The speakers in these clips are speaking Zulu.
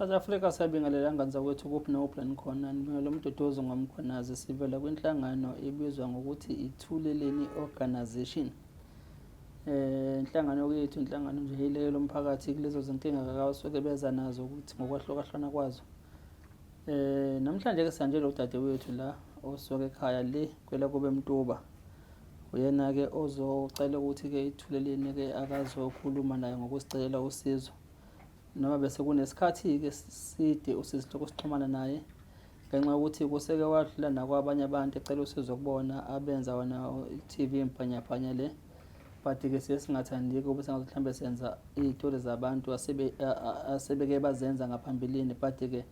South Africa siyabingelela ngani zakwethu kuphi nophi khona lo Mduduzo ngomkhonazi sivela kwinhlangano ibizwa ngokuthi iThuleleni Organization. Inhlangano yethu inhlangano nje ileyo lomphakathi kulezo zinkinga akasuke beza nazo ukuthi ngokwahlukahlana kwazo. Namhlanje ke sanje lo dadewethu la osuke ekhaya le kwela kube Mtuba. Uyena ke ozocela ukuthi ke iThuleleni ke akazokhuluma naye ngokusicela usizo. Noma bese kunesikhathi ke side usisihloko sixhumana naye ngenxa ukuthi kuseke wadlula nakwabanye abantu ecela usizo kubona abenza wana TV impanyapanya le. But ke singathandi kube sengathi mhlambe senza izitori zabantu asebeke bazenza ngaphambilini but ke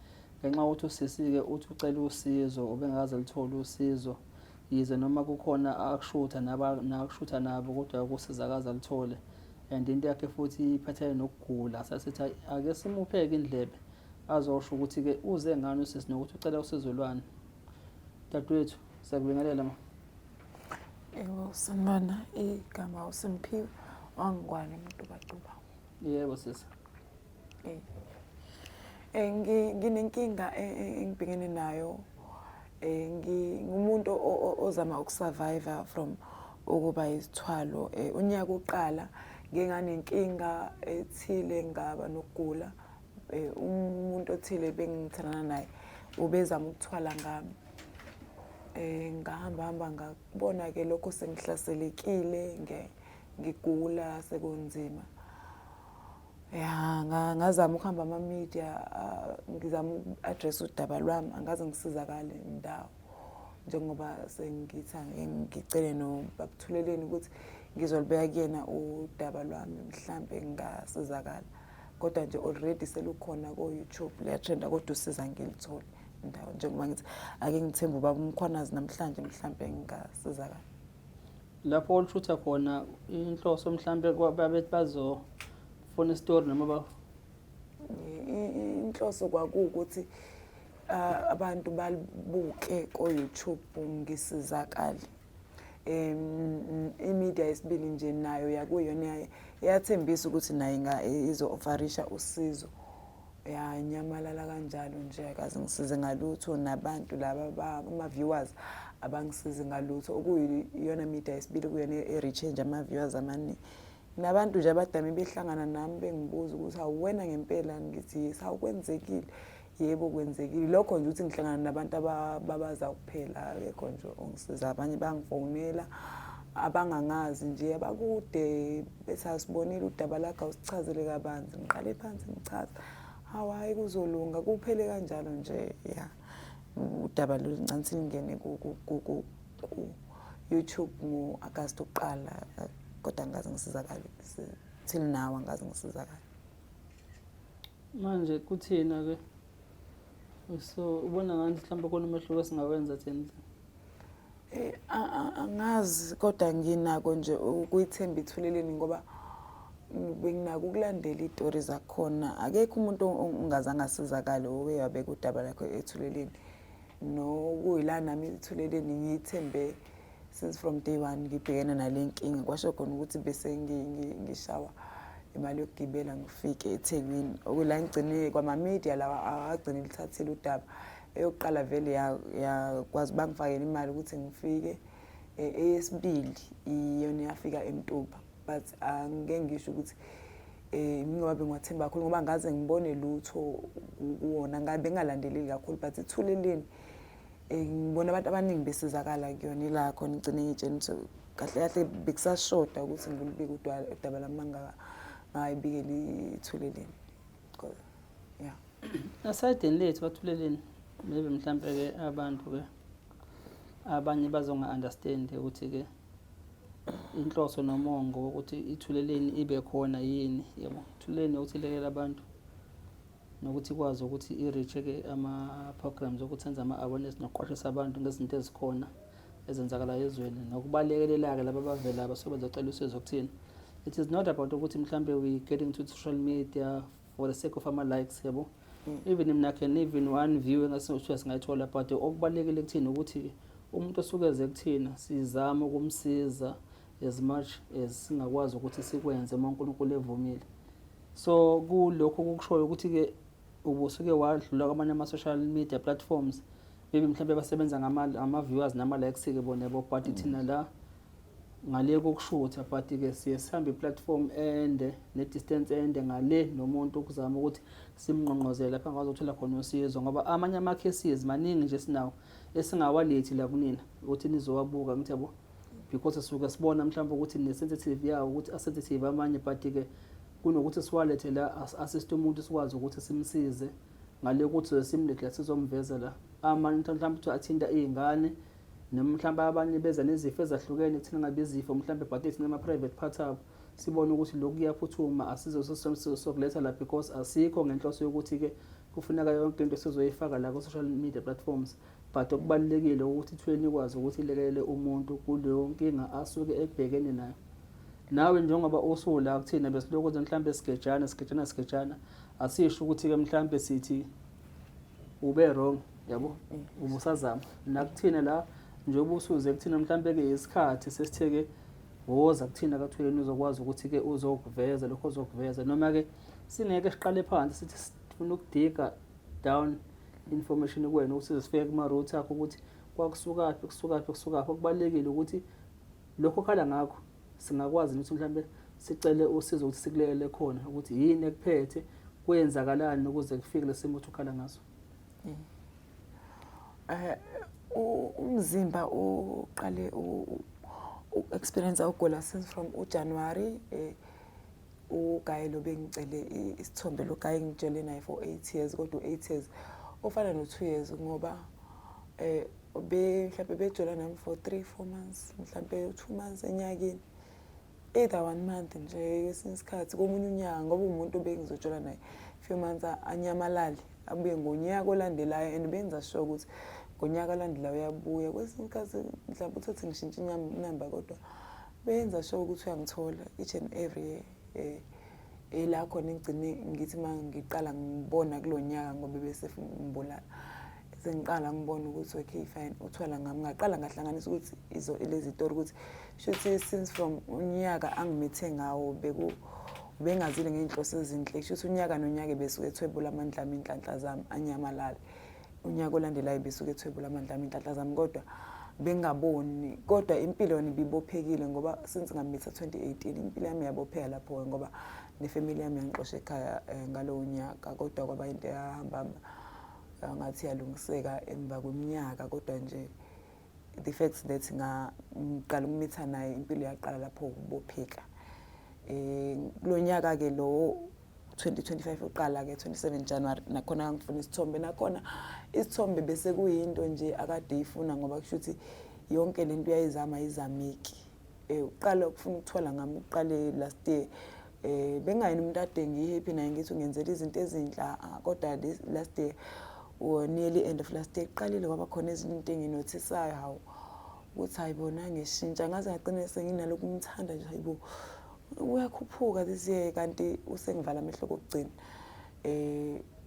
ngenxa ukuthi usisike uthi ucela usizo ubengakaze lithola usizo yize noma kukhona akushutha nakushutha nabo kodwa ukusizakaza lithole. And into yakhe futhi iphathele nokugula sasithi ake simupheke indlebe azosho ukuthi ke uze ngani usisi nokuthi ucela usizo lwani. Dadewethu siyakubingelela ma. Yebo sanibona, igama uSimphiwe wangwane Mtuba. Yebo sisi. Nginenkinga engibhekene nayo. Ngumuntu ozama ukusurvive from ukuba isithwalo. Unyaka uqala nginganenkinga ethile ngaba nokugula. Umuntu othile bengithandana naye ubezama ukuthwala ngami. Ngahamba ngabona ke lokho sengihlaselekile ngigula sekunzima. Ngazama ukuhamba ama-media ngizama uku-address udaba lwami angaze ngisizakale indawo njengoba sengitha ngicele noBabuthuleleni ukuthi ngizolibeka kuyena udaba lwami mhlambe ngasizakala kodwa nje already selukhona ku YouTube liyatrenda kodwa usiza ngilithole indawo njengoba ngithi ake ngithemba ubaba umkhwanazi namhlanje mhlambe ngasizakala lapho olishutha khona inhloso mhlambe kwababethi bazofuna istory noma inhloso kwakuwukuthi abantu balibuke ku YouTube ngisizakala. Imedia yesibili nje nayo yakuyona yathembisa ukuthi naye izo-offerisha usizo. Yanyamalala kanjalo nje akaze ngisize ngalutho nabantu laba ama-viewers abangisize ngalutho okuyiyona media yesibili kuyona e-rechange ama-viewers amaningi. Nabantu nje abadami behlangana nami bengibuza ukuthi awuwena ngempela ngithi yes awukwenzekile yebo kwenzekile lokho nje ukuthi ngihlangana nabantu ababaza kuphela akekho nje ongisiza abanye bangifonela abangangazi nje abakude besasibonile udaba lakho usichazele kabanzi ngiqale phansi ngichaza hayi kuzolunga kuphele kanjalo nje udaba loluncane lingene ku YouTube ngo-August uqala kodwa ngaze ngisizakala till now angaze ngisizakala manje kuthina ke so ubona ngani mhlawumbe khona umehluko singawenza thina angazi kodwa nginako nje ukuyithemba iThuleleni ngoba benginako ukulandela izitori zakhona akekho umuntu ongazange asizakale oke wabeka udaba lakho eThuleleni nokuyila nami iThuleleni ngiyithembe since from day one ngibhekene nalenkinga kwasho khona ukuthi bese ngishawa imali yokugibela ngifike eThekwini okula ngigcine kwama-media lawa agcine lithathile udaba eyokuqala vele yakwazi bangifakela imali ukuthi ngifike eyesibili iyona yafika eMtuba but angeke ngisho ukuthi ngoba ngiwathemba kakhulu ngoba ngaze ngibone lutho kuwona ngabe ngingalandeleli kakhulu but iThuleleni ngibona abantu abaningi besizakala kuyona ila khona igcine ngitshela kahle kahle bekusashoda ukuthi ngilibike udaba lamanga ngayibikela iThuleleni asayideni lethu baThuleleni maybe mhlambe ke abantu ke abanye bazonga-understand ukuthi ke inhloso nomongo ukuthi iThuleleni ibe khona yini yebo iThuleleni ukuthilekela abantu nokuthi kwazi ukuthi i-reach ke ama-programs ukuthi enza ama-awareness nokuqwashisa abantu ngezinto ezikhona ezenzakala ezweni nokubalekelela-ke laba abavela abasebenza ocela usizo kuthina. It is not about ukuthi mhlambe we getting to social media for the sake of ama-likes yabo. Even mina can even one view engasithiwa singayithola but okubalekile kuthina ukuthi umuntu osuke eze kuthina sizama ukumsiza as much as singakwazi ukuthi sikwenze uma uNkulunkulu evumile. So kulokho kukushoyo ukuthi ke ubusuke wadlula kwamanye ama-social media platforms, maybe mhlawumbe basebenza ngama-viewers nama-likes-ke bona yabo, but thina la ngale kokushutha, but-ke siye sihambe i-platform ende ne-distance ende ngale nomuntu ukuzama ukuthi simngqongqozele lapha angazothola khona usizo, ngoba amanye ama-cases maningi nje sinawo esingawalethi la kunina ukuthi nizowabuka, ngithi yabo, because sisuke sibona mhlawumbe ukuthi ne-sensitive yawo ukuthi a-sensitive amanye, but-ke kunokuthi siwalethe la asiste umuntu sikwazi ukuthi simsize ngale ukuthi simlethe la sizomveza la. Amanye mhlawumbe ukuthi athinta iy'ngane, noma mhlawumbe abanye beza nezifo ezahlukene kuthina ngabe izifo mhlawumbe, but ethi nama-private part abo sibone ukuthi lokhu kuyaphuthuma asizokuletha la because asikho ngenhloso yokuthi-ke kufuneka yonke into sizoyifaka la ku-social media platforms, but okubalulekile ukuthi ithweni ikwazi ukuthi ilekelele umuntu kuleyo nkinga asuke ebhekene nayo. Nawe njengoba usula kuthina besilokhu mhlawumbe sigejana asisho ukuthi-ke mhlawumbe sithi ube wrong, yabo, ubusazama nakuthina la njengoba usuze kuthina mhlawumbe-ke isikhathi sesitheke woza kuthina kaThweni uzokwazi ukuthi-ke uzokuveza lokho ozokuveza, noma-ke singeke siqale phansi sithi sifuna ukudiga down information kuwena ukuthi sifike kuma-root akho ukuthi kusukaphi. Okubalulekile ukuthi lokho okhala ngakho singakwazi ukuthi mhlawumbe sicele usizo ukuthi sikulekele khona ukuthi yini ekuphethe, kwenzakalani ukuze kufike lesimo ukuthi ukhala ngaso. Umzimba uqale experience ukugula since from uJanuary. uGaye lo bengicele isithombe lo Gaye ngitshele naye for 8 years, kodwa 8 years ofana no 2 years ngoba mhlawumbe bejola nami for 3-4 months, mhlawumbe 2 months enyakeni, either 1 month nje kwesinye isikhathi komunye unyaka, ngoba umuntu bengizojola naye few months anyamalale abuye ngonyaka olandelayo, and benza sure ukuthi ngonyaka olandelayo uyabuya. Kwesinye isikhathi mhlawumbe uthathe ngishintshe inamba, kodwa benza sure ukuthi uyangithola each and every year. La khona ngigcine ngithi mangiqala ngibona kulonyaka ngoba bese ngibulala, sengiqala ngibona ukuthi okay fine uthwala ngami, ngaqala ngahlanganisa ukuthi lezi story ukuthi shuthi since from unyaka angimithe ngawo bengazile ngeinhloso ezinhle, shuthi unyaka nonyaka besuke ethwebula amandla ami inhlanhla zami anyamalala, unyaka olandelayo besuke ethwebula amandla ami inhlanhla zami, kodwa bengaboni. Kodwa impilo yona ibibophekile ngoba since ngamitha 2018 impilo yami yabopheka lapho ngoba nefamily yami yangiqosha ekhaya ngalowo nyaka, kodwa kwaba into yahamba ngathi yalungiseka emva kweminyaka, kodwa nje the fact that ngaqala ukumitha naye impilo yaqala lapho ukubopheka. Kulonyaka ke lo 2025 uqala ke 27 January nakhona ngifuna isithombe, nakhona isithombe bese kuyinto nje akade ifuna ngoba kushuthi yonke lento uyayizama izameki. Uqala ukufuna ukuthola ngami uqale last year, bengayini umuntu ade ngihappy naye ngithi ungenzela izinto ezinhla, kodwa last year nearly end of last year iqalile kwaba khona ezinye into enginothisayo hawo ukuthi hayibona ngishintsha, ngaze ngagcina senginalokhu umthanda nje, hayibo uyakhuphuka this year, kanti usengivala amehlo kokugcina.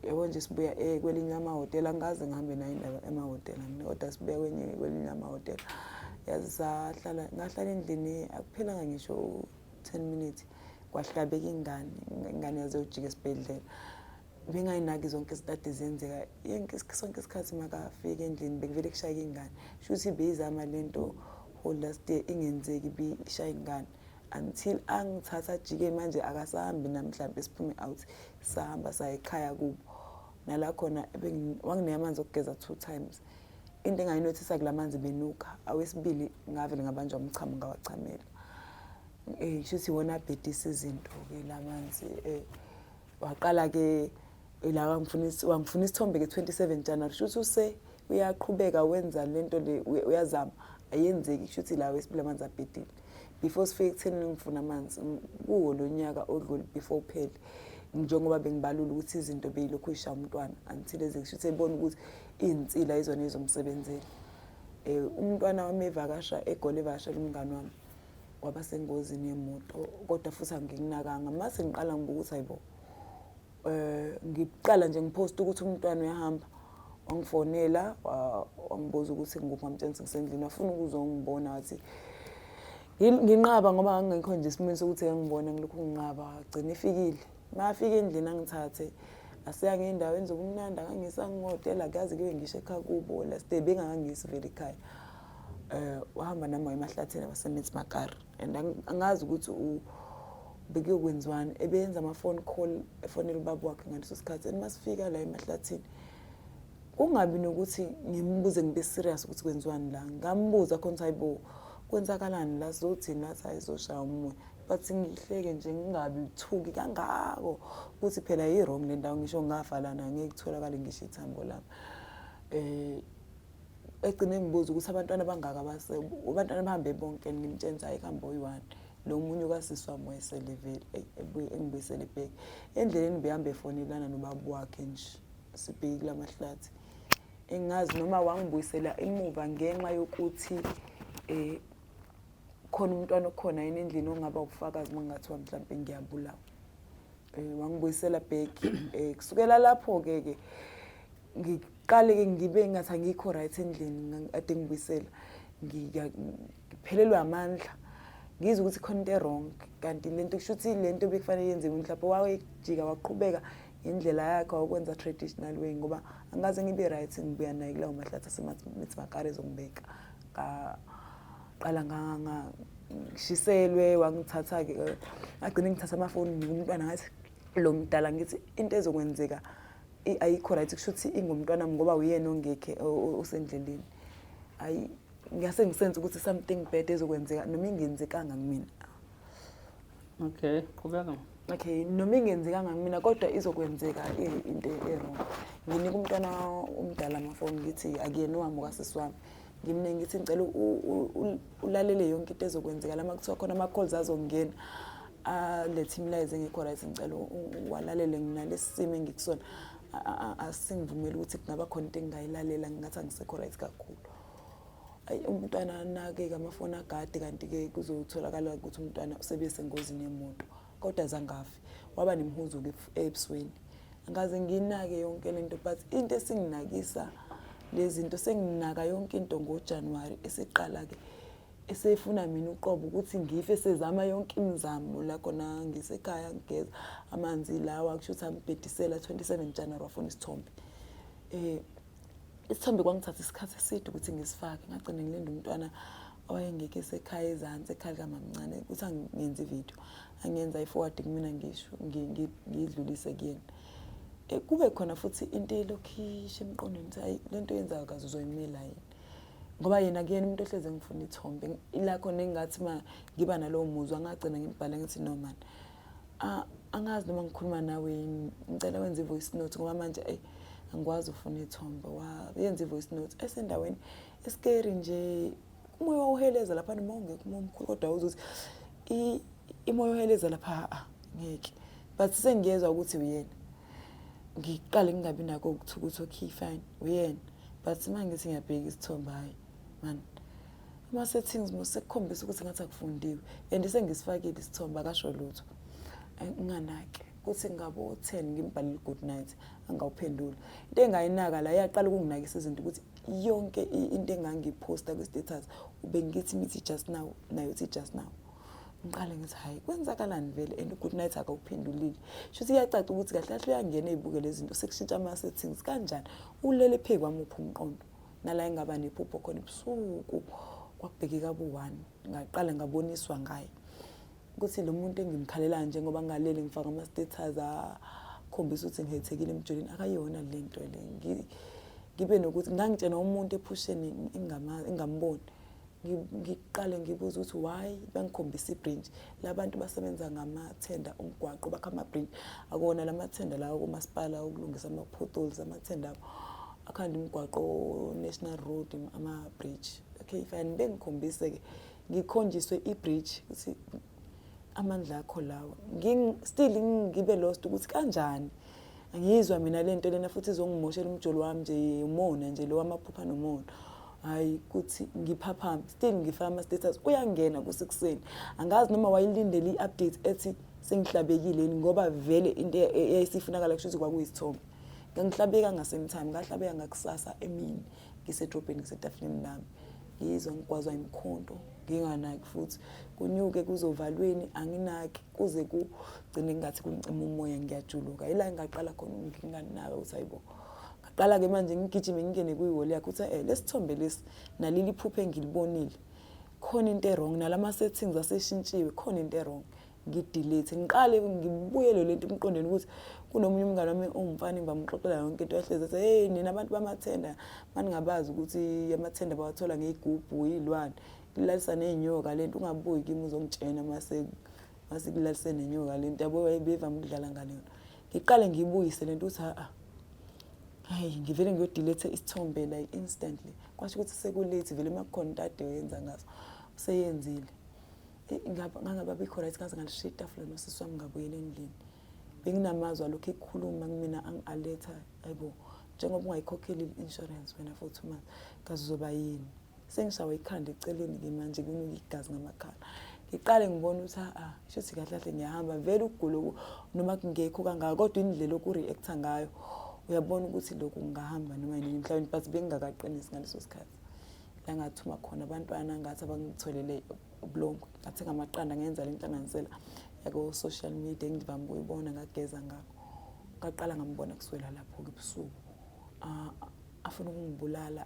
Yabo nje sibuya kwelinye amahhotela, angaze ngihambe naye indaba emahhotela, kodwa sibuya kwelinye amahhotela, yazi ngahlala endlini akuphelanga ngisho 10 minutes kwahlabeka ingane yaze ujika esibhedlela. Bengayinaki zonke izinto zenzeka sonke isikhathi makafika endlini bekuvele kushaya ingane, shuthi bezama lento whole last year ingenzeki bishaya ingane, until angithatha jike manje akasahambi namhlanje siphume out sahamba saya ekhaya kubo. Nala khona wanginika amanzi okugeza 2 times, into engayinothisa kulamanzi benuka, awesibili ngavele ngabanjwa umchamo ngawachamela. Shuthi wona bhedisa izinto ke lamanzi. Waqala ke la wangifuna isithombe ke 27 January, shuthi uyaqhubeka wenza lento le uyazama ayenzeki, shuthi la wesibili amanzi abhedile. Before sifike ekutheni ngifuna amanzi kuwo lo nyaka odlule before uphele, njengoba bengibalula ukuthi izinto beyilokhu ishaya umntwana until ezishuthi ebona ukuthi insila izona ezomsebenzela. Umntwana wami evakasha eGoli, evakashela umngane wami waba sengozini yemoto, kodwa futhi angikunakanga. Mase ngiqala ngibuka ukuthi hayibo, ngiqala nje ngipost ukuthi umntwana uyahamba, wangifonela wangibuza ukuthi ngikuphi, ngamtshela ngisendlini, wafuna ukuzongibona wathi nginqaba ngoba ngangekho nje isimeni sokuthi ngibona ngilokhu nginqaba. Gcina ifikile, mafika endlini angithathe asiya ngey'ndaweni zobumnandi akangisangihotela akaze kuye ngisho ekhaya kubo last day bengangangisi vele ekhaya. Wahamba nami emahlathini waseMithi Makari and angazi ukuthi bekuyokwenziwani ebenza ama-phone call efonela ubaba wakhe ngaleso sikhathi and masifika la emahlathini kungabi nokuthi ngimbuze ngibe serious ukuthi kwenziwani la ngambuza khona ukuthi hayibo kwenzakalani la sizothini lathi ayizoshaya umoya but ngihleke nje ngingabi thuki kangako ukuthi phela yi-wrong le ndawo ngisho ngafa lana ngeke kutholakale ngisho ithambo lami. Egcine ngibuza ukuthi abantwana bangaka abantwana bahambe bonke ngimtshela hayi kuhambe oyi-1 lo munye kasisi wami wayesele vele engibuyisele ibheki endleleni behambe efonelana nobaba wakhe nje sibheki kula mahlathi engazi noma wangibuyisela emuva ngenxa yokuthi khona umntwana okhona yini endlini ongaba ubufakazi mangathiwa mhlawumbe ngiyabulawa. Wangibuyisela bheki kusukela lapho-ke ngiqale-ke ngibe ngathi angikho right endlini ade ngibuyisela ngiphelelwe amandla ngizwe ukuthi khona into wrong kanti lento kusho ukuthi lento bekufanele yenziwe mhlawumbe wayejika waqhubeka indlela yakhe wakwenza traditional way ngoba angaze ngibe right ngibuya naye kulawo mahlathi aseMithi Makari ezongibeka qala ngishiselwe wangithatha-ke agcine ngithatha amafoni ngumntwana ngathi lo mdala ngithi into ezokwenzeka ayikho right kusho ukuthi ingumntwana ngoba uyena ongekhe osendleleni hayi ngiyase ngisenze ukuthi something bad ezokwenzeka noma ingenzekanga kumina. Okay, qhubeka. Okay, noma ingenzekanga kumina kodwa izokwenzeka into e-wrong. Nginika umntwana umdala amafoni ngithi akuyena wami kasisi wami ngimne ngithi ngicela ulalele yonke into ezokwenzeka lama kuthiwa khona ama-calls azongena lethe imlayize ngekho right ngicela walalele nginalesi simo engikusona asingivumeli ukuthi kungaba khona into engingayilalela ngingathi angisekho right kakhulu. Umntwana nake amafoni agade kanti-ke kuzotholakala ukuthi umntwana usebesengozini yemoto kodwa zangafi waba nemhuzuko ebusweni angaze nginake yonke lento but into esinginakisa lezinto senginaka yonke into ngoJanuwari esiqala-ke esefuna mina uqobo ukuthi ngife sezama yonke imizamo la khona ngisekhaya ngigeza amanzi lawa kusho ukuthi ambhedisela 27 January wafuna isithombe. Isithombe kwangithatha isikhathi eside ukuthi ngisifake ngagcina ngilinda umntwana owayengekho esekhaya ezansi ekhaya kamamncane ukuthi angenze ivideo angenza i-forward kumina ngisho ngidlulise kuyena. Kube khona futhi into elokhisha emqondweni ukuthi hayi lento yenzayo kaze uzoyimela yini ngoba yena kuyena umuntu ohleze ngifuna ithombe ila khona engathi ma ngiba nalowo muzwa ngagcina ngibhala ngithi no man angazi noma ngikhuluma nawe ngicela wenze i-voice note ngoba manje angikwazi ufuna ithombe yenza i-voice note esendaweni escary nje umoya uheleza lapha noma ungekho omkhulu kodwa uzuthi imoya uheleza lapha ngeke but sengiyezwa ukuthi uyena ngiqale ngingabi nako ukuthi okay fine uyena but mangithi ngiyabheka isithombe hayi man ama-settings mosekukhombisa ukuthi ngathi akufundiwe and sengisifakile isithombe akasho lutho nginganake kuthi ngabo 10 ngimbhalile good night angawuphenduli into engayinaka la yaqala ukunginakisa izinto ukuthi yonke into engangiposta kwi-status ube ngithi mithi just now nayo uthi just now ngiqale ngithi hayi kwenzakalani vele and good night akawuphendulile shuthi iyacaca ukuthi kahle kahle uyangena ezibuke lezi zinto sekushintsha ama-settings kanjani ulele phezu kwami uphi umqondo nala engaba nephupho khona ebusuku kwakubhekeka bu-1 ngaqala ngaboniswa ngaye ukuthi lo muntu engimkhalela njengoba ngalele ngifaka ama-status akhombisa ukuthi ngihethekile emjolini akayona lento le ngibe nokuthi ngangitshena umuntu ephusheni ingamboni ngiqale ngibuza ukuthi why bangikhombisa ibridge labantu basebenza ngamathenda omgwaqo bakha ama-bridge akona lamathenda lawo kumasipala ukulungisa ama-potholes amathenda akhanda imigwaqo national road ama-bridge. Okay fine bengikhombise-ke ngikhonjiswe i-bridge ukuthi amandla akho lawo still ngibe lost ukuthi kanjani angizwa mina lento lena futhi izongimoshela umjolo wami nje umona nje lo wamaphupha nomona hayi kuthi ngiphaphama still ngifaka ama-status uyangena kusekuseni angazi noma wayilindele i-update ethi sengihlabekile ngoba vele into eyayisifunakala kusho ukuthi kwakuyisithombe ngangihlabeka ngasemtime ngahlabeka ngakusasa emini ngisedrobheni ngisetafuleni lami ngizwa ngigwazwa imikhonto nginganaki futhi kunyuke kuzovalweni anginaki kuze kugcine ngathi kuncima umoya ngiyajuluka ila ngaqala khona nginganaka ukuthi hayibo ngaqala-ke manje ngigijime ngingene kuyiwall yakhe ukuthi lesithombe lesi naleli iphupho engilibonile khona into errong nalama settings aseshintshiwe khona into errong ngidelete ngiqale ngibuyele lento emqondweni ukuthi kunomunye umngane wami ongumfana ngibamxoxela yonke into yahleze ethi hey nina abantu bamathenda maningabazi ukuthi amathenda bawathola ngeyigubhu yilwane ilalisa nenyoka lento ungabuyi kimi uzongitshena mase kulalise nenyoka lento yabo bevama ukudlala ngale yona ngiqale ngibuyise lento uthi hayi ngivele ngiyodelete isithombe la instantly kwasho ukuthi sekulate vele makukhona into ade yenza ngaso useyenzile ngangaba bikho right kaze ngalishiya itafula nosisi wami ngabuyela endlini benginamazwi alokho ekhuluma kumina angi-aletha hayibo njengoba ungayikhokheli i-insurance wena for 2 months kaze uzoba yini sengishawa ikhanda eceleni-ke manje kunuka igazi ngamakhala ngiqale ngibona ukuthi shuthi kahle kahle ngiyahamba vele ukugula noma kungekho kangaka kodwa indlela oku-reacta ngayo uyabona ukuthi lokhu ngahamba noma yini mhlawumbe but bengingakaqinisi ngaleso sikhathi la ngathuma khona abantwana ngathi abangitholele ubulongo ngathenga amaqanda ngenza le nhlanganisela yako social media engivame ukuyibona ngageza ngakho ngaqala ngambona kuswela lapho ebusuku afuna ukungibulala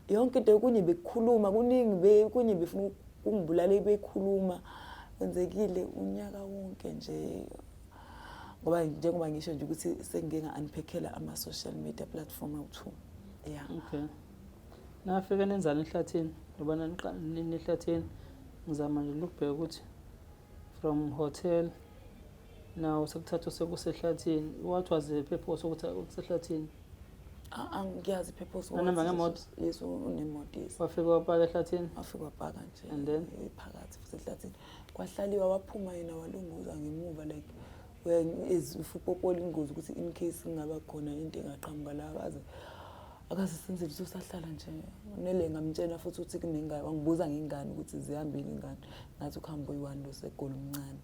yonke into kunye bekukhuluma kuningi kunye befuna ukungibulala bekhuluma kwenzekile unyaka wonke nje ngoba njengoba ngisho nje ukuthi sengike nga-unpackela ama-social media platform awu-2 yeah. Okay. Nafika nenzani ehlathini ngoba nini ehlathini ngizama nje ukubheka ukuthi from hotel now sekuthatha sekusehlathini what was the purpose ukuthi ukusehlathini angiyazi purpose noma ngemoto yeso unemoto yeso wafika wapaka ehlathini wafika wapaka nje and then phakathi fusehlathini kwahlaliwa waphuma yena walunguza ngemuva like ufupopola ingozi ukuthi in case ngaba khona into engaqhamuka la akasisenzile usahlala nje nele ngamtshela futhi ukuthi kunengane wangibuza ngengane ukuthi zihambile ingane ngathi ukuhamba uyi1 segoli umncane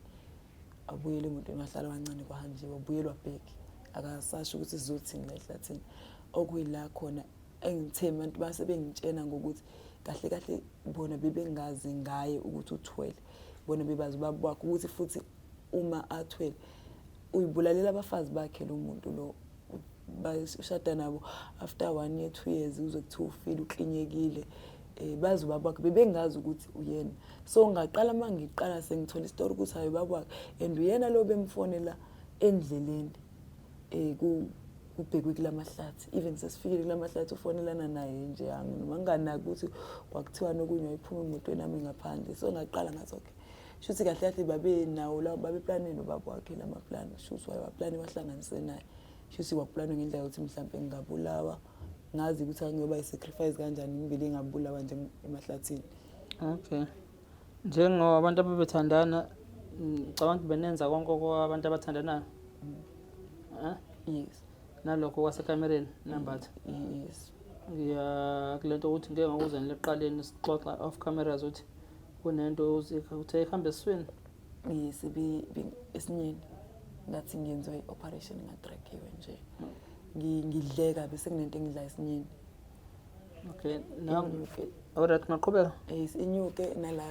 abuyele umuntu emahlala kancane kwahanjiwe ubuyelwa wabheki akasasho ukuthi sizothini la ehlathini okuyila khona engithema abantu base bengitshena ngokuthi kahle kahle bona bebengazi ngaye ukuthi uthwele bona bebazi babakho ukuthi futhi uma athwele uyibulalela abafazi bakhe lo muntu lo bashada nabo after 1 year 2 years uze kuthiwa ufile uklinyekile bazi babakhe bebengazi ukuthi uyena so ngaqala mangiqala sengithola istory ukuthi hayi babakhe and uyena lo bemfonela endleleni kubhekwe kulamahlathi even sesifikile kulamahlathi ufonelana naye nje noma nganaki ukuthi kwakuthiwa nokunye wayiphuma emotweni nami ngaphandle so ngaqala ngathi okay shuthi kahle kahle babe nawo la babe planning nobaba wakhe lamaplani shuthi wayeplani wahlanganise naye shuthi kwakuplanwe ngendlela ukuthi mhlawumbe ngingabulawa ngazi ukuthi angiyoba i-sacrifice kanjani ngibili ngabulawa nje emahlathini. Okay. Njengoba abantu ababethandana ngicabanga benenza konke kwabantu abathandanayo. Yes. Nalokho kwasekamereni nambatha. Yes. Kulento ukuthi ngeke ngakuze nileqaleni sixoxa off cameras uthi kunento uthe ihambe eswini. Yes, esinyeni ngathi ngiyenzwe i-operation ngatrakiwe nje. Ngidleka bese kunento engidla esinyeni. Okay, now alright maqhubeka. Inyuke nala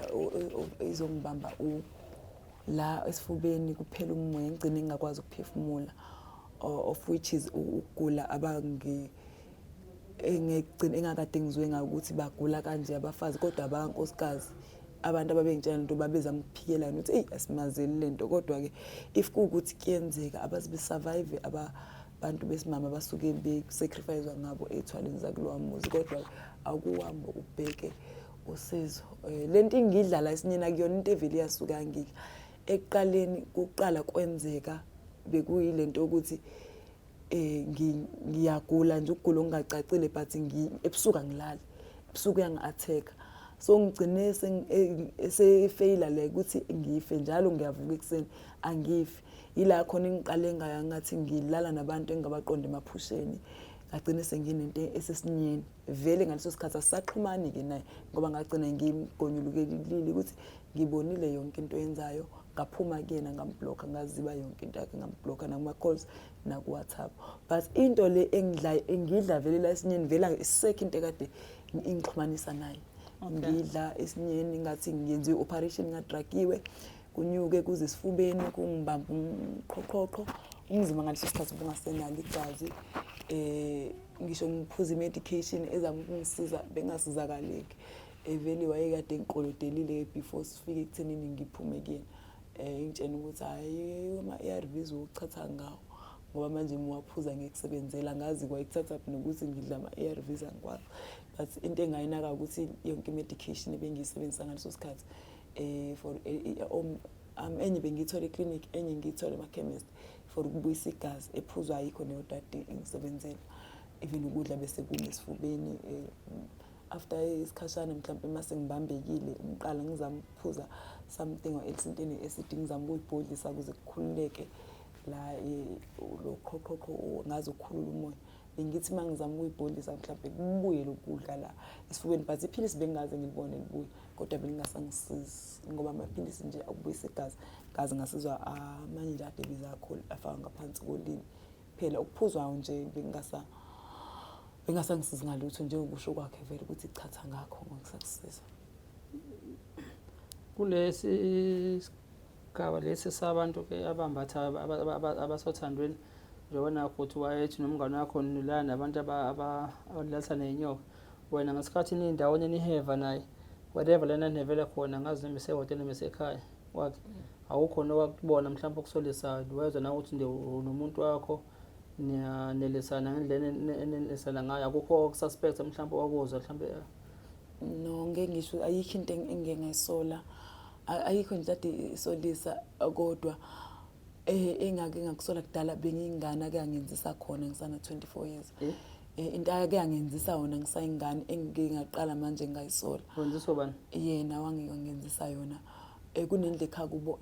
izongibamba la esifubeni kuphela umoya ngicine ngingakwazi ukuphefumula of which is ukugula engicine engakade ngizwe ngakuthi bagula kanje abafazi kodwa abankosikazi abantu ababengitshela into babezama ukuphikelana ukuthi asimazeli lento kodwa ke if kuukuthi kuyenzeka abazibe survive abantu besimama basuke be-sacrifice ngabo ethwaleni zakulowa muzi kodwa akuhambo ubheke usizo lento ingidlala isinyena kuyona into eveli yasuka ngiki ekuqaleni kuqala kwenzeka bekuyilento ukuthi ngiyagula nje ukugula ongacacile but ebusuku ngilala ebusuku yangi-attack so ngigcine sefaila le ukuthi ngife njalo ngiyavuka ekuseni angifi ila khona ngiqale ngathi ngilala nabantu engabaqonda emaphusheni ngagcina senginento esesinyeni vele ngaleso sikhathi asixhumani ke naye ngoba ngagcina ngimgonyulukelile ukuthi ngibonile yonke into yenzayo ngaphuma kuyena ngamblock ngaziba yonke into yakhe ngamblock nakuma calls naku WhatsApp but into le engidla vele la esinyeni vela iseke into ekade ingixhumanisa naye ngidla esinyeni ngathi ngiyenziwe operation ngadragiwe kunyuke kuze sifubeni kungibamba umqhoqhoqho umzimba ngaleso sikhathi bungasenalo igazi ngisho ngiphuza medication ezama ukungisiza bengazizakaleki vele wayekade ngiqolodelile before sifike ekuthenini ngiphume kuyena ngitshena ukuthi hayi ama-ARVs ukuchatha ngawo ngoba manje ngiwaphuza ngikusebenzela ngazi kwayikuthatha nokuthi ngidla ama-ARVs angikwazi but into engayinaka ukuthi yonke medication ebengiyisebenzisa ngaleso sikhathi for enye bengiyithola eclinic enye ngiyithola ema-chemist for ukubuyisa igazi ephuzwa ayikho neyo dade ngisebenzela even ukudla bese kuma esifubeni after isikhashana mhlawumbe mase ngibambekile ngiqala ngizama ukuphuza something or else intweni esidinga ngizama ukuyibhodlisa ukuze kukhululeke la lo qhoqhoqho ngaze ukukhulula umoya bengithi mangizama ukuyibhodlisa mhlawumbe kubuye lokudla la esifubeni but iphilisi bengaze ngilibone libuye kodwa bengingasangisizi ngoba amaphilisi nje akubuyisa igazi ngaze ngasizwa amanye nje ade bizakho afaka ngaphansi kolimi phela ukuphuzwayo nje bengasangisizi ngalutho njengokusho kwakhe vele ukuthi ichatha ngakho ngisakusiza kulesi sigaba lesi sabantu ke abambatha abasothandweni njengoba futhi wayethi nomngane wakho nilana nabantu abadlalisa nenyoka wena ngesikhathi nindawo niheva naye whatever lana nevele khona ngazi noma isehotela noma isekhaya wathi awukhona wakubona mhlawumbe okusolisa wezwa na ukuthi nomuntu wakho niyanelisana ngendlela enelisana ngayo akukho okususpect mhlawumbe wakuzwa mhlawumbe no ngeke ngisho ayikho into engengayisola ayikho nje ade isolisa kodwa engake ngakusola kudala bengingana ke angenzisa khona ngisana 24 years into ake angenzisa yona ngisayingane engike ngaqala manje ngayisola wenziswa bani yena wangengenzisa yona kunendle ekhaya kubo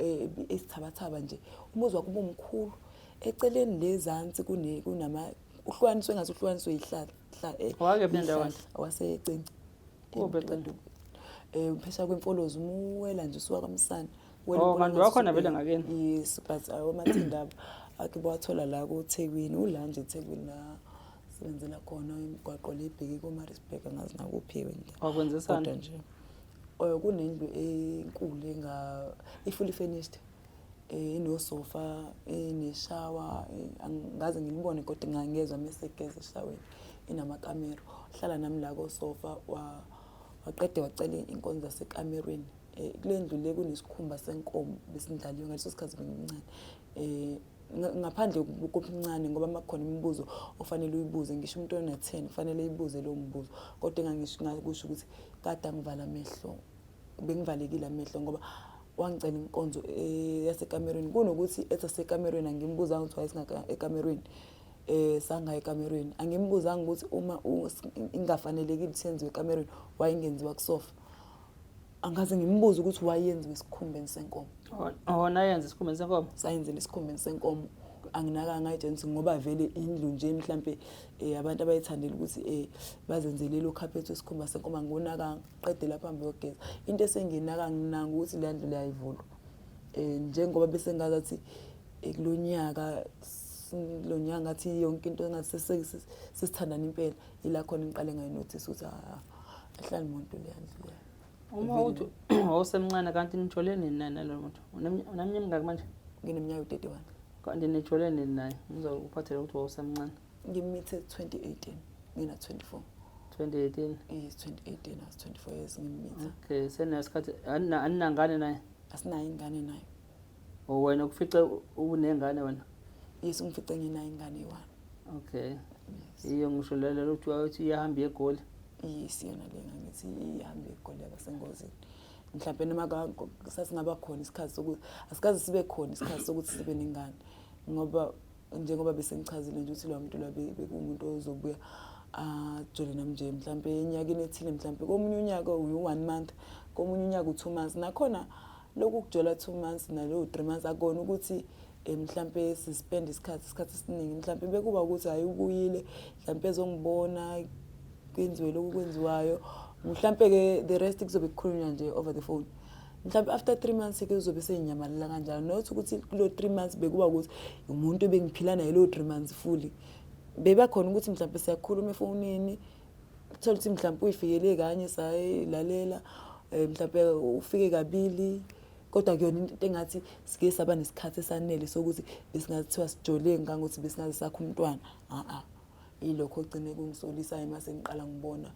esithabathaba nje umuzwa kuba umkhulu eceleni lezansi kunama uhlukaniswe ngathi uhlukaniswe ihlahla wake bendawo wasecinci ubecela phesha kwemfolozi umuwela nje usuka kaMsana kanti wakhona vele ngakeni yes but awamathindaba akhe bawathola la kuThekwini ula nje eThekwini la sebenzela khona imigwaqo lebheki koMaritzburg ngazi nakuphiwe nje wakwenzisana nje kunendlu enkulu fully furnished inosofa ineshower angaze ngilibone kodwa ngangezwa mesegeza eshaweni inamakamera hlala nami la kosofa waqede wacela inkonzo zasekamerweni kule ndlu le kunesikhumba senkomo besindlaliwe ngaleso sikhathi bengincane ngaphandle kokuncane ngoba makhona imibuzo ofanele uyibuze ngisho umuntu ona 10 kufanele ibuze lo mbuzo kodwa ngakusho ukuthi kade ngivala amehlo bengivalekile amehlo ngoba wangicela inkonzo yasekamerweni kunokuthi esasekamerweni angimbuza ukuthi wayesingaka ekamerweni sanga ekamerweni angimbuza ukuthi uma ingafanelekile senziwe ekamerweni wayingenziwa kusofa angaze ngimbuza ukuthi wayenziwe isikhumbeni senkomo ona yenza isikhumbeni senkomo sayenzela isikhumbeni senkomo anginaka ngayitshela ngoba vele indlu nje mhlambe abantu abayithandela ukuthi bazenzele lo carpet wesikhumba senkomo ngonaka qede lapha phambi yogeza into esenginaka nginanga ukuthi le ndlu leyayivulwa njengoba bese ngazathi kulonyaka lo nyanga ngathi yonke into engathi sesithandana impela ila khona ngiqale ngayinothisa ukuthi ahlali umuntu le ndlu uma uthi awusemncane kanti nitshole nini nalo muntu unaminyaka mingaki manje ngineminyaka 31 kanti nitshole nini naye ngizokuphathela ukuthi awusemncane ngimithe 2018 ngina 24 2018 yes 2018 as 24 years ngimithe okay senesikhathi aninangane naye asinayo ingane naye wena kufice unengane wena yes ngifice nginayo ingane one okay iyo ngisho lelo ukuthi iyahamba egoli yes yona lenga ngithi ihamba egoli abasengozini mhlawumbe noma sasingaba khona isikhathi sokuthi asikaze sibe khona isikhathi sokuthi sibe nengane ngoba njengoba besengichazile nje ukuthi lo muntu la bekumuntu ozobuya ajole nami nje mhlawumbe enyakeni ethile mhlawumbe komunye unyaka u1 month komunye unyaka u2 months nakhona lokhu kujola 2 months nalo 3 months akona ukuthi mhlawumbe sispend isikhathi esiningi mhlawumbe bekuba ukuthi hayi ubuyile mhlawumbe ezongibona kwenziwe lokhu kwenziwayo mhlawumbe ke the rest kuzobe kukhulunywa nje over the phone mhlawumbe after 3 months ke kuzobe seyinyamalela kanjalo not ukuthi kulo 3 months bekuba ukuthi umuntu bengiphila naye lo 3 months fully beba khona ukuthi mhlawumbe siyakhuluma efonini uthola ukuthi mhlawumbe uyifikele kanye sayilalela mhlawumbe ufike kabili kodwa kuyona into engathi sike saba nesikhathi esanele sokuthi besingathiwa sijole ngangokuthi besingaze sakho umntwana ilokho ogcine kungisolisayo mase ngiqala ngibona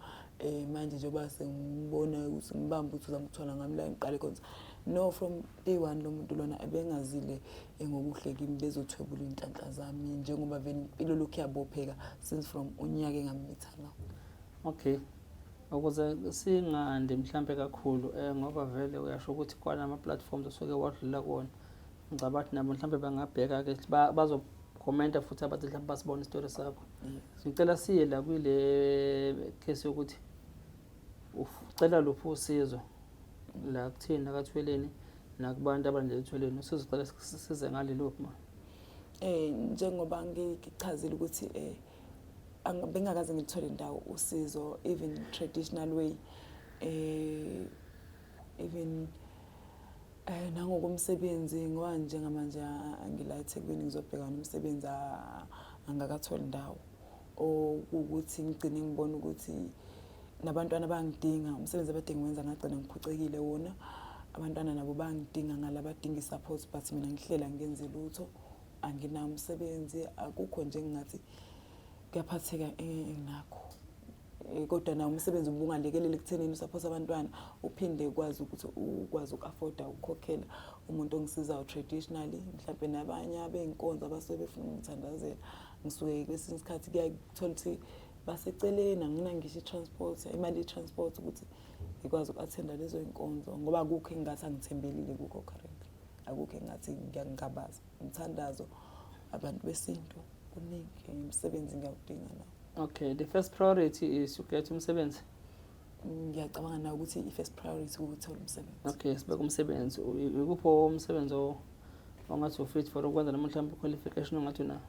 manje njengoba sengibona ukuthi ngibamba ukuthi uzamthola ngami la ngiqale konke no from day one lo muntu lona ebengazile ngokuhle kimi bezothwebula inhlanhla zami njengoba vele impilo lokhu yabopheka since from unyaka engamitha ngawo. Okay, ukuze singandi mhlambe kakhulu ngoba vele uyasho ukuthi kwanama platforms osuke wadlula kuona ngicabanga ukuthi nabo mhlambe bangabheka ke bazokhomenta futhi abathi mhlambe basibona istory sakho. Ngicela siye la kule case yokuthi ucela luphi usizo la kuthina akathweleni nakubantu abandelethweleni usizo ucela size ngalelo ma njengoba ngichazile ukuthi bengakaze ngithole indawo usizo even traditional way even nangokumsebenzi ngoba njengamanje angila eThekwini ngizobheka nomsebenzi angakatholi indawo ukuthi ngigcine ngibona ukuthi nabantwana bangidinga umsebenzi abadinga wenza ngagcina ngiphucekile wona abantwana nabo bangidinga ngalabadinga support but mina ngihlela ngenze lutho anginawo umsebenzi akukho nje ngathi kuyaphatheka enginakho kodwa na umsebenzi ubungalekelele ekuthenini usupport abantwana uphinde ukwazi ukuthi ukwazi ukuafforda ukukhokhela umuntu ongisizayo traditionally mhlawumbe nabanye abeyinkonzo abasuke befuna ukuthandazela ngisuke kwesinye isikhathi kuyathola ukuthi baseceleni angina ngisho transport imali ye-transport ukuthi ngikwazi uku-attenda lezo inkonzo ngoba akukho engathi angithembelile kukho currently akukho engathi ngiyangabaza umthandazo abantu besintu kuningi umsebenzi ngiyawudinga nawo. Okay, the first priority is ukhetha umsebenzi. Ngiyacabanga na ukuthi i-first priority ukuthola umsebenzi. Okay, sibeka umsebenzi ukupho umsebenzi ongathi ufit for ukwenza noma mhlawumbe qualification ongathi na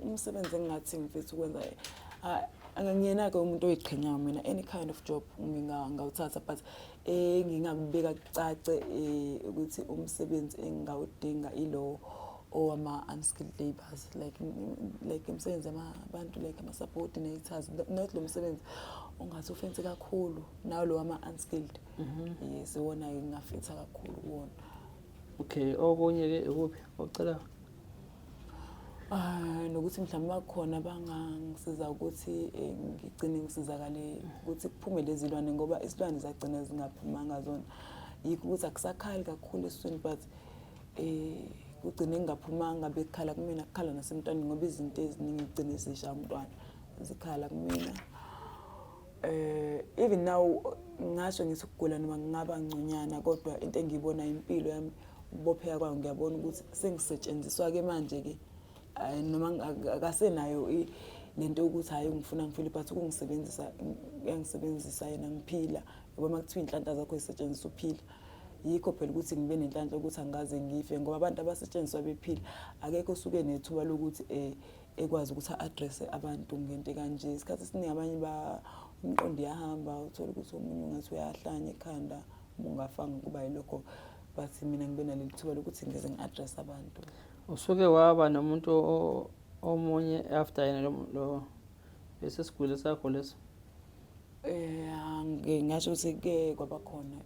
umsebenzi engathi ngifisa ukwenza angangiyena ke umuntu oyiqhenyayo mina any kind of job ngingawuthatha but ngingabeka cace ukuthi umsebenzi engawudinga ilo owama unskilled labours like umsebenzi abantu like ama subordinators not lo msebenzi ongathi ufense kakhulu nawo lo wama unskilled yes wona ngingafitha kakhulu kuwona. Okay, okunye ke ukuphi ocela nokuthi mhlawumbe bakhona bangangisiza ukuthi ngigcine ngisizakale ukuthi kuphume lezi zilwane ngoba isilwane zagcina zingaphumanga zona yikho ukuthi akusakhali kakhulu esweni but kugcine ngingaphumanga bekhala kumina kukhala nasemntwaneni ngoba izinto eziningi igcine zisha umntwana zikhala kumina even now ngasho ngithi ukugula noma ngingaba ngconyana kodwa into engiyibona impilo yami ukubopheka kwayo ngiyabona ukuthi sengisetshenziswa ke manje ke noma akasenayo lento ukuthi hayi ngifuna ngifile but ukungisebenzisa yangisebenzisa yena ngiphila ngoba makuthiwa inhlanhla zakho isetshenziswa uphila yikho phela ukuthi ngibe nenhlanhla ukuthi angaze ngife ngoba abantu abasetshenziswa bephila akekho osuke nethuba lokuthi ekwazi ukuthi address abantu ngento kanje isikhathi esiningi abanye umqondo yahamba uthola ukuthi umunye ungathi uyahlanya ekhanda ungafanga kuba yilokho but mina ngibe naleli thuba lokuthi ngeze ngiaddress abantu. Usuke waba nomuntu omunye after yena lo besesigule sakho leso ngingasho ukuthi ke kwaba khona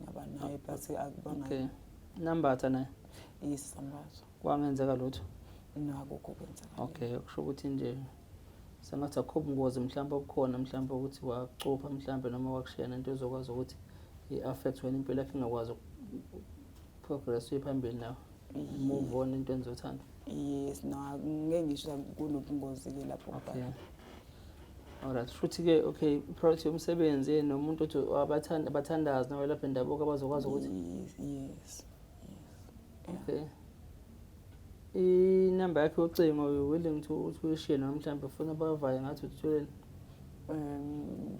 ngaba naye but akubanga. Okay, Nambatha naye isambatho kwangenzeka lutho nakho kwenzeka. Okay, kusho ukuthi nje sengathi akho ubungozi mhlawumbe obukhona mhlawumbe ukuthi wacupha mhlawumbe noma wakushaya into ezokwazi ukuthi i-affect wena impilo yakhe ingakwazi progress phambili nawe move on into enzothanda. Yes, no ngeke ngisho kunobungozi ke lapho. Okay, alright, futhi ke okay priority umsebenzi nomuntu othi abathandazi nawe lapha endabuko abazokwazi ukuthi yes. Okay, inamba yakhe yocingo willing to uyishiye noma mhlawumbe ufuna bavaye ngathi uthuleni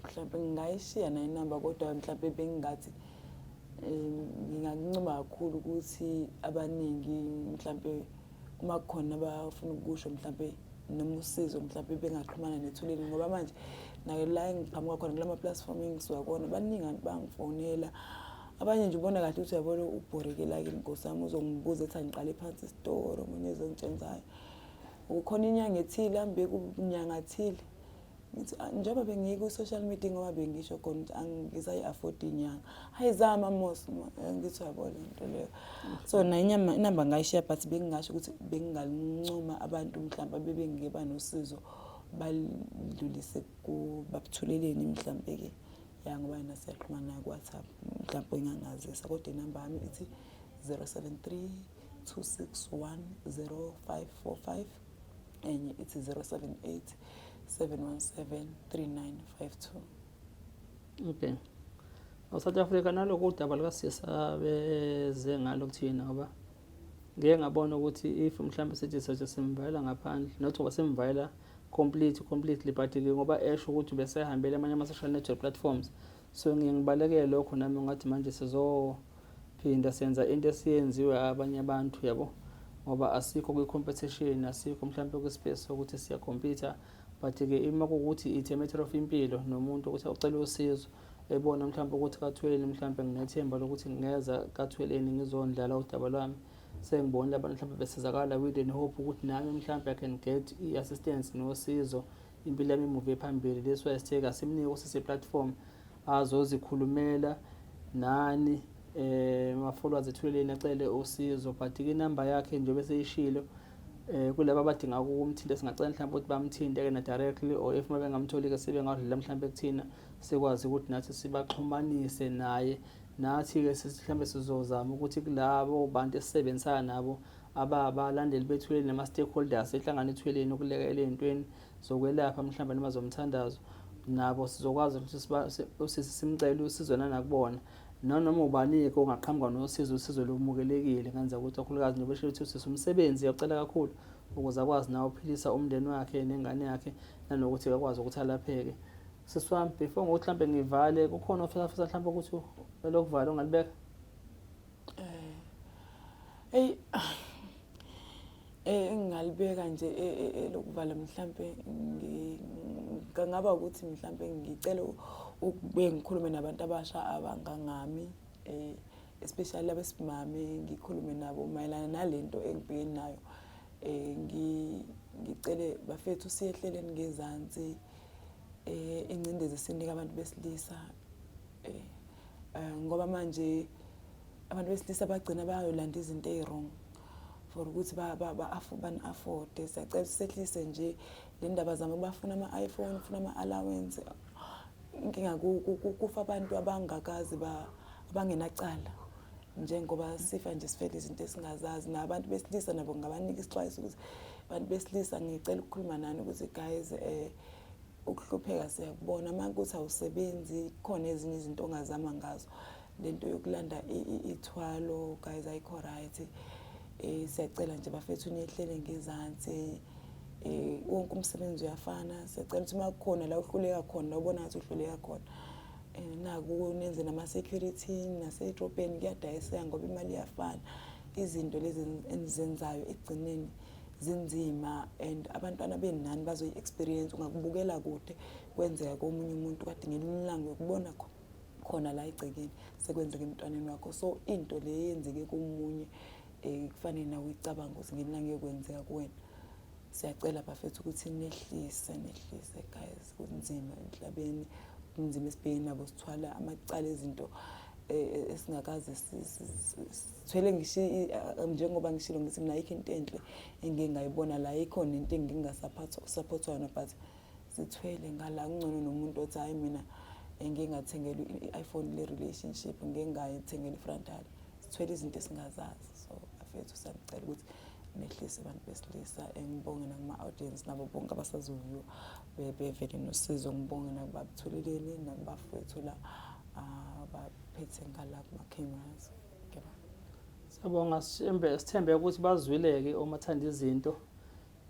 mhlawumbe ngingayishiya nayo inamba kodwa mhlawumbe bengingathi ngingakuncoma kakhulu ukuthi abaningi mhlawumbe uma kukhona abafuna ukusho mhlawumbe noma usizo mhlawumbe bengaxhumana nethuleni ngoba manje nayo la ngiqhamuka khona kulama platform engisuka kona baningi bangifonela abanye nje ubona kahle ukuthi uyabona ubhorekela ke inkosi yami uzongibuza ethi angiqale phansi isitoro omunye ezongitshenzayo ukhona inyanga ethile ambe kunyanga ethile ngithi njengoba bengiyike ku-social media ngoba bengisho khona ukuthi angisayi-afford inyanga hayizama mos ngithi uyabona into leyo so inamba ngayishiya but bengingasho ukuthi bengingalincoma abantu mhlawumbe bebengeke nosizo balidlulise kubabuthuleleni mhlawumbe-ke ya ngoba yena siyaxhumana ku-WhatsApp mhlawumbe ingangazisa kodwa inamba yami ithi 073 261 0545 enye ithi 078 717 3952. Okay. South Africa naloko udaba lukaSisa beze ngalo kuthina ngoba ngeke ngabona ukuthi if mhlawumbe sithi soje simvala ngaphandle not ngoba simvala completely but ngoba esho ukuthi besehambele amanye ama-social network platforms so ngibalekele lokho nami ngathi manje sizophinda senza into esiyenziwe abanye abantu yabo ngoba asikho kwi-competition asikho mhlawumbe kwi-space sokuthi siyacompete but-ke ima kuwukuthi it's a matter of impilo nomuntu ukuthi ucela usizo ebona mhlawumbe ukuthi kaThweni mhlawumbe nginethemba lokuthi ngingeza kaThweleni ngizondlala udaba lwami sengibonile abantu mhlawumbe besizakala with and hope ukuthi nami mhlawumbe I can get i-assistance nosizo impilo yami imuve phambili that's why sitheka simnike usise platform azozikhulumela nani ma-followers eThweleni acele usizo but-ke inamba yakhe nje bese ishilo kulabo abadinga ukumthinta singacela mhlawumbe ukuthi bamthinte-ke na directly or if uma bengamtholi-ke sebengadlula mhlawumbe kuthina sikwazi ukuthi nathi sibaxhumanise naye nathi-ke mhlawumbe sizozama ukuthi kulabo bantu esisebenzisana nabo abalandeli bethuleni nama-stakeholders ehlangana ethweleni ukulekelela ey'ntweni zokwelapha mhlawumbe noma zomthandazo nabo sizokwazi ukuthi simcele usizo nanakubona nanoma ubani-ke ongaqhamuka nosizo usizo lomukelekile ngenza ukuthi kakhulukazi njengoba esho ukuthi usise umsebenzi uyacela kakhulu ukuze akwazi nawe uphilisa umndeni wakhe nengane yakhe nanokuthi akwazi ukuthi alapheke. Sisi wami before ngokuthi mhlawumbe ngivale kukhona ofisa mhlawumbe ukuthi elokuvala ongalibeka engingalibeka nje elokuvala mhlawumbe ngingaba ukuthi mhlawumbe ngicela ukube ngikhulume nabantu abasha abangangami especially abesimame ngikhulume nabo mayelana nalento engibhekene nayo ngicele bafethu siyehleleni ngezansi ingcindezi sinika abantu besilisa ngoba manje abantu besilisa bagcina bayolanda izinto ezirong for ukuthi bani-afforde siyacela sisehlise nje le ndaba zami bafuna ama-iPhone ufuna ama-allowance inkinga kufa abantu abangakazi abangenacala njengoba sifa nje sifele izinto esingazazi nabantu besilisa nabo ngabanika isixwayiso ukuthi abantu besilisa ngicela ukukhuluma nani ukuthi guys ukuhlupheka siyakubona manje ukuthi awusebenzi khona ezinye izinto ongazama ngazo lento yokulanda ithwalo guys ayikho right siyacela nje bafethu niyehlele ngezansi wonke umsebenzi uyafana siyacela ukuthi makukhona la uhluleka khona ubona ngathi uhluleka khona naku nenze nama-security nasedrobheni kuyadayiseka ngoba imali iyafana izinto lezi enizenzayo ekugcineni zinzima and abantwana benani bazoyi-experience ungakubukela kude kwenzeka komunye umuntu kade ngelinye ilanga ukubona khona la egcekeni sekwenzeka emntwaneni wakho so into le yenzeke komunye kufanele nawe uyicabanga ukuthi ngelinye ilanga yokwenzeka kuwena siyacela bafethu ukuthi nehlise guys kunzima emhlabeni kunzima esibhekeni nabo sithwala amacala ezinto esingakazi sithwele njengoba ngishilo ngithi mina ayikho into enhle engingayibona la ikhona into engingasupportwa yona but sithwele ngala kungcono nomuntu othi hayi mina ngingathengela i-iPhone le-relationship ngingayithengela i-frontal sithwele izinto esingazazi so afethu siyacela ukuthi nehlise abantu besilisa ngibonge nakuma-audience nabo bonke abasazoviwa bevele nosizo ngibonge nakubabutheleleni nakubafethu la abaphethe ngala kuma-cameras. Siyabonga sithembe ukuthi bazwileke uma bathanda izinto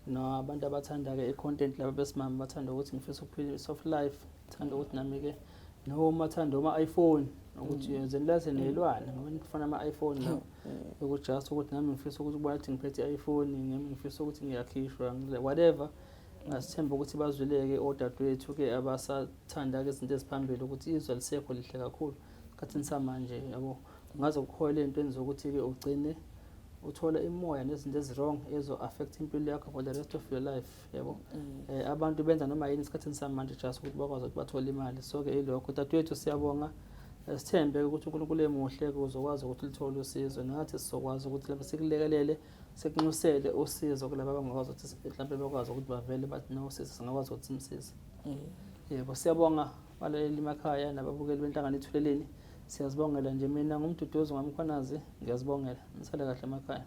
nabantu abathanda-ke i-content laba besimame bathanda ukuthi ngifisa ukuphila i-soft life thanda ukuthi nami-ke noma thanda ama-iPhone ukuthi yenzeni nelwane ngoba ngifuna ama-iPhone la ukuthi just ukuthi nami ngifisa ukuthi ubona ukuthi ngiphethe i-iPhone ngifisa ukuthi ngiyakhishwa whatever asithembe ukuthi bazwileke odadewethu-ke abasathanda-ke izinto eziphambili ukuthi izwe lisekho lihle kakhulu esikhathini samanje yabo ungaze ukhohle entweni zokuthi-ke ugcine uthole imimoya nezinto ezirong ezo-affect impilo yakho for the rest of your life, yabo. Abantu benza noma yini esikhathini samanje just ukuthi bakwazi ukuthi bathole imali. So-ke ilokho dadewethu siyabonga, sithembe ukuthi uNkulunkulu emuhle uzokwazi ukuthi lithole usizo, nathi sizokwazi ukuthi lapho sikulekelele sekunxusele usizo kulabo abangakwazi ukuthi mhlawumbe bakwazi ukuthi bavele bathi no usizo singakwazi ukuthi simsize. Yebo, siyabonga balaleli emakhaya nababukeli benhlangano Ithuleleni. Siyazibongela nje, mina ngumduduzi wami Mkhwanazi, ngiyazibongela. Nisale kahle emakhaya.